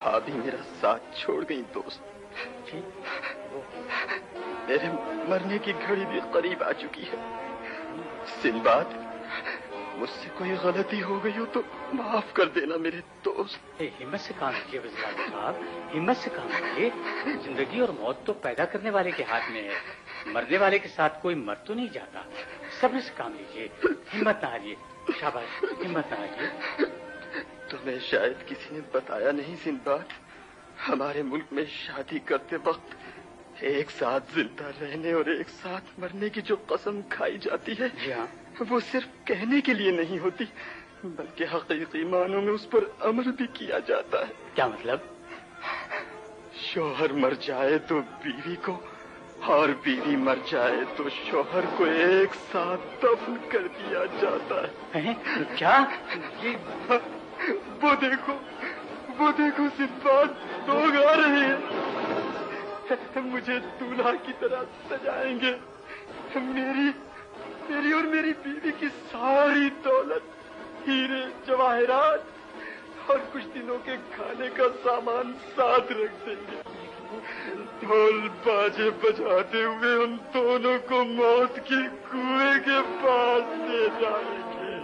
भाभी मेरा साथ छोड़ गई दोस्त। मेरे मरने की घड़ी भी करीब आ चुकी है। सिंबाद, मुझसे कोई गलती हो गई हो तो माफ कर देना मेरे दोस्त। हिम्मत से काम कीजिए वज़ीर साहब, हिम्मत से काम कीजिए। जिंदगी और मौत तो पैदा करने वाले के हाथ में है, मरने वाले के साथ कोई मर तो नहीं जाता। सब्र से काम लीजिए, हिम्मत ना हारिए। शाबाश, हिम्मत ना हारिए। तुम्हें शायद किसी ने बताया नहीं सिंबाद, हमारे मुल्क में शादी करते वक्त एक साथ जिंदा रहने और एक साथ मरने की जो कसम खाई जाती है, वो सिर्फ कहने के लिए नहीं होती, बल्कि हकीकी मानों में उस पर अमल भी किया जाता है। क्या मतलब? शौहर मर जाए तो बीवी को, और बीवी मर जाए तो शौहर को एक साथ दफन कर दिया जाता है। क्या? वो देखो सिंबाद, लोग आ रहे हैं। मुझे दूल्हा की तरह सजाएंगे। मेरी और मेरी बीवी की सारी दौलत, हीरे जवाहरात और कुछ दिनों के खाने का सामान साथ रख देंगे। ढोल बाजे बजाते हुए हम दोनों को मौत के कुएं के पास ले जाएंगे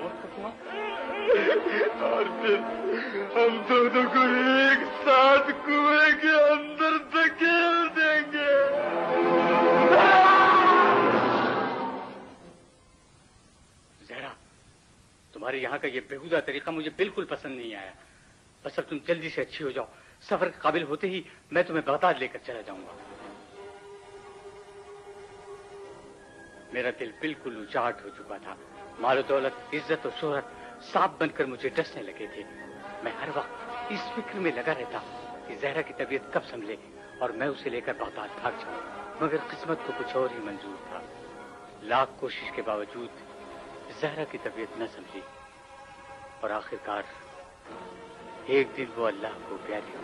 और फिर हम दोनों को एक साथ कुएं के अंदर धकेल देंगे। ज़हरा, तुम्हारे यहाँ का ये बेहुदा तरीका मुझे बिल्कुल पसंद नहीं आया। बस अब तुम जल्दी से अच्छी हो जाओ, सफर के काबिल होते ही मैं तुम्हें बगदाद लेकर चला जाऊंगा। मेरा दिल बिल्कुल उचाट हो चुका था। मालो दौलत, इज्जत और शोहरत सांप बनकर मुझे डसने लगे थे। मैं हर वक्त इस फिक्र में लगा रहता कि ज़हरा की तबीयत कब संभले और मैं उसे लेकर बगदाद भाग जाऊं। मगर किस्मत को कुछ और ही मंजूर था। लाख कोशिश के बावजूद ज़हरा की तबीयत न संभली और आखिरकार एक दिन वो अल्लाह को प्यारी हो।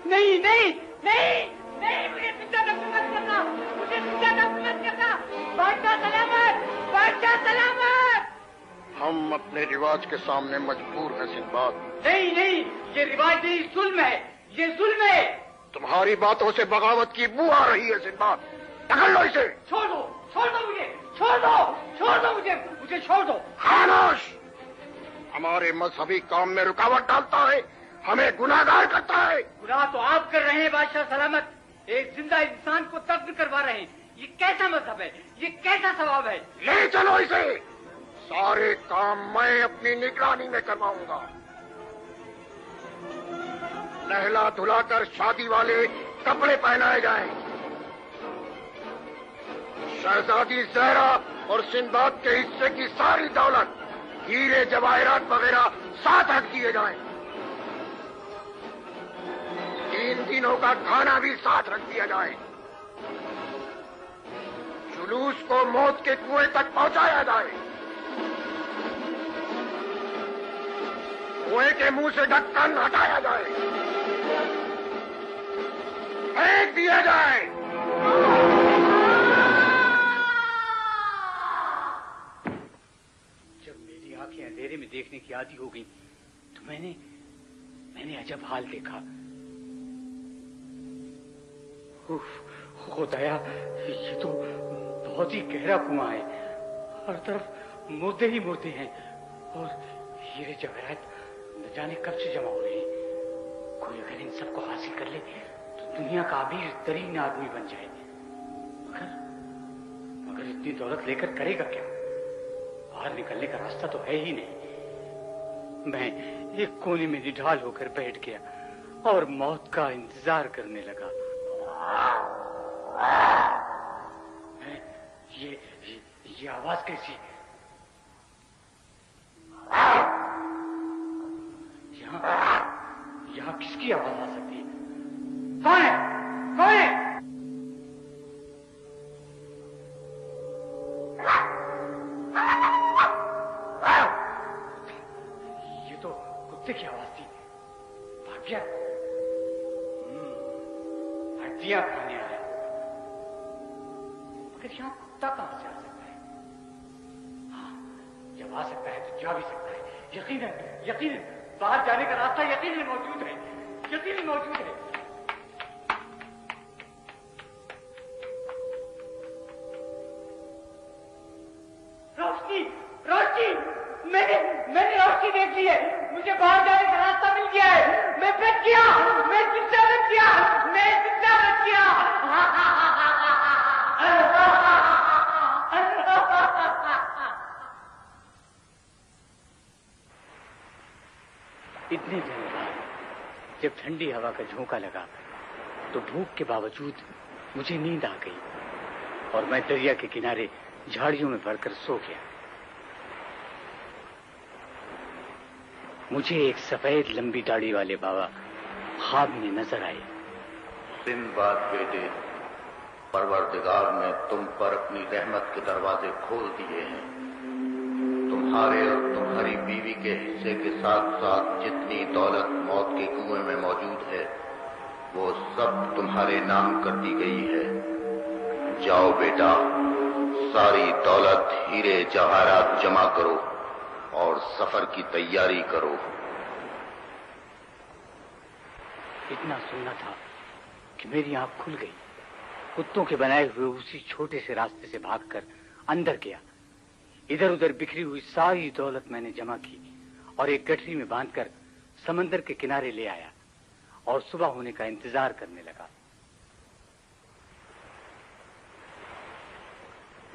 नहीं नहीं नहीं नहीं, मुझे पिता का मत करना, मुझे पिता का मत करना। बादशाह सलामत, बादशाह सलामत। हम अपने रिवाज के सामने मजबूर हैं सिंबाद। नहीं नहीं, ये रिवाज नहीं, जुल्म है, ये जुल्म है। तुम्हारी बातों से बगावत की बू आ रही है सिंबाद। पकड़ लो इसे। छोड़ दो मुझे, छोड़ दो मुझे छोड़ दो। खामोश! हमारे मजहबी काम में रुकावट डालता है, हमें गुनाहगार करता है। गुनाह तो आप कर रहे हैं बादशाह सलामत, एक जिंदा इंसान को दफन करवा रहे हैं। ये कैसा मजहब है, ये कैसा सवाब है? ले चलो इसे। सारे काम मैं अपनी निगरानी में करवाऊंगा। नहला धुलाकर शादी वाले कपड़े पहनाए जाएं। शहजादी ज़हरा और सिंबाद के हिस्से की सारी दौलत, हीरे जवाहरात वगैरह साथ रख दिए जाएं। 3 दिनों का खाना भी साथ रख दिया जाए। जुलूस को मौत के कुएं तक पहुंचाया जाए। कुएं के मुंह से ढक्कन हटाया जाए, फेंक दिया जाए। जब मेरी आंखें अंधेरे में देखने की आदी हो गई तो मैंने अजब हाल देखा। खुदाया, ये तो बहुत ही गहरा कुआं है। हर तरफ मुर्दे ही मुर्दे हैं और हीरे जवाहरात न जाने कब से जमा हो रहे हैं। कोई अगर इन सबको हासिल कर ले तो दुनिया का अमीर तरीन आदमी बन जाए। मगर इतनी दौलत लेकर करेगा क्या? बाहर निकलने का रास्ता तो है ही नहीं। मैं एक कोने में निढाल होकर बैठ गया और मौत का इंतजार करने लगा। ये आवाज कैसी? यहाँ किसकी आवाज आ सकती है? कौन है? कौन है? ये तो कुत्ते की आवाज थी। भाग गया। हड्डियां खाने आया। मगर यहाँ कुत्ता कहां से आ सकता है? हाँ, जब आ सकता है तो जा भी सकता है। यकीनन बाहर जाने का रास्ता यकीनन मौजूद है, यकीनन मौजूद है। रोशनी, रोशनी, मैंने रोशनी देख ली है। मुझे बाहर जाने का रास्ता मिल गया है। मैं बच गया, मैं जिंदा बच गया, मैं जिंदा बच गया। इतने दिनों बाद जब ठंडी हवा का झोंका लगा तो भूख के बावजूद मुझे नींद आ गई और मैं दरिया के किनारे झाड़ियों में पड़कर सो गया। मुझे एक सफेद लंबी दाढ़ी वाले बाबा ख्वाब में नजर आए। सिंबाद बेटे, परवरदिगार ने तुम पर अपनी रहमत के दरवाजे खोल दिए हैं। तुम्हारे और तुम्हारी बीवी के हिस्से के साथ साथ जितनी दौलत मौत के कुएं में मौजूद है वो सब तुम्हारे नाम कर दी गई है। जाओ बेटा, सारी दौलत हीरे जवाहरात जमा करो और सफर की तैयारी करो। इतना सुनना था कि मेरी आंख खुल गई। कुत्तों के बनाए हुए उसी छोटे से रास्ते से भागकर अंदर गया। इधर उधर बिखरी हुई सारी दौलत मैंने जमा की और एक गठरी में बांधकर समंदर के किनारे ले आया और सुबह होने का इंतजार करने लगा।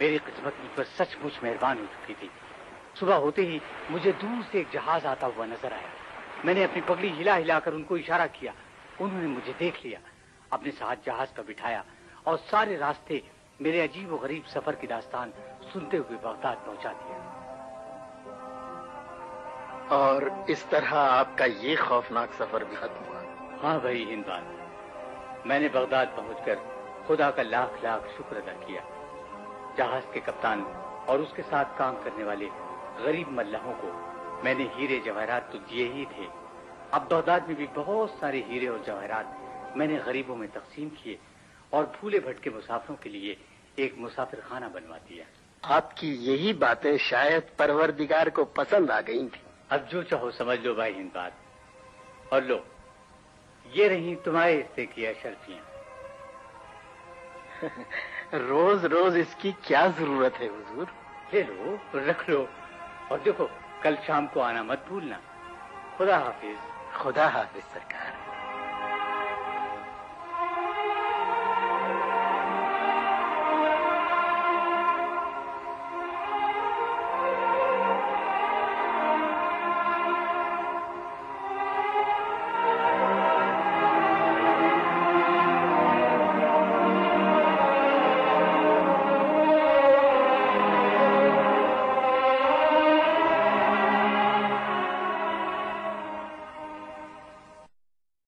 मेरी किस्मत मुझ पर सचमुच मेहरबान हो चुकी थी। सुबह होते ही मुझे दूर से एक जहाज आता हुआ नजर आया। मैंने अपनी पगड़ी हिला हिलाकर उनको इशारा किया। उन्होंने मुझे देख लिया, अपने साथ जहाज पर बिठाया और सारे रास्ते मेरे अजीब व गरीब सफर की दास्तान सुनते हुए बगदाद पहुंचा दिया। और इस तरह आपका ये खौफनाक सफर भी खत्म हुआ। हाँ भाई हिंदबाद, मैंने बगदाद पहुंचकर खुदा का लाख लाख शुक्र अदा किया। जहाज के कप्तान और उसके साथ काम करने वाले गरीब मल्लाहों को मैंने हीरे जवाहरात तो दिए ही थे। अब बगदाद में भी बहुत सारे हीरे और जवाहरात मैंने गरीबों में तकसीम किए और भूले भटके मुसाफिरों के लिए एक मुसाफिर खाना बनवा दिया। आपकी यही बातें शायद परवरदिगार को पसंद आ गई थी। अब जो चाहो समझ लो भाई हिंदबाद। और लो, ये रही तुम्हारे हिस्से की अशर्फियां। रोज रोज इसकी क्या जरूरत है हुजूर? ले लो, रख लो और देखो कल शाम को आना मत भूलना। खुदा हाफिज। खुदा हाफिज सरकार।